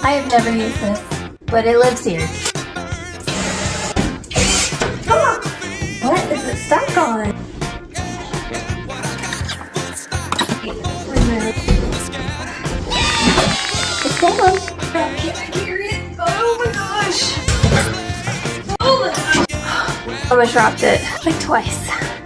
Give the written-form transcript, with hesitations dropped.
I have never used this, but it lives here. Ah! What is it stuck on? It's down. I hear it. Oh my gosh. Oh my gosh. Almost dropped it. Like twice.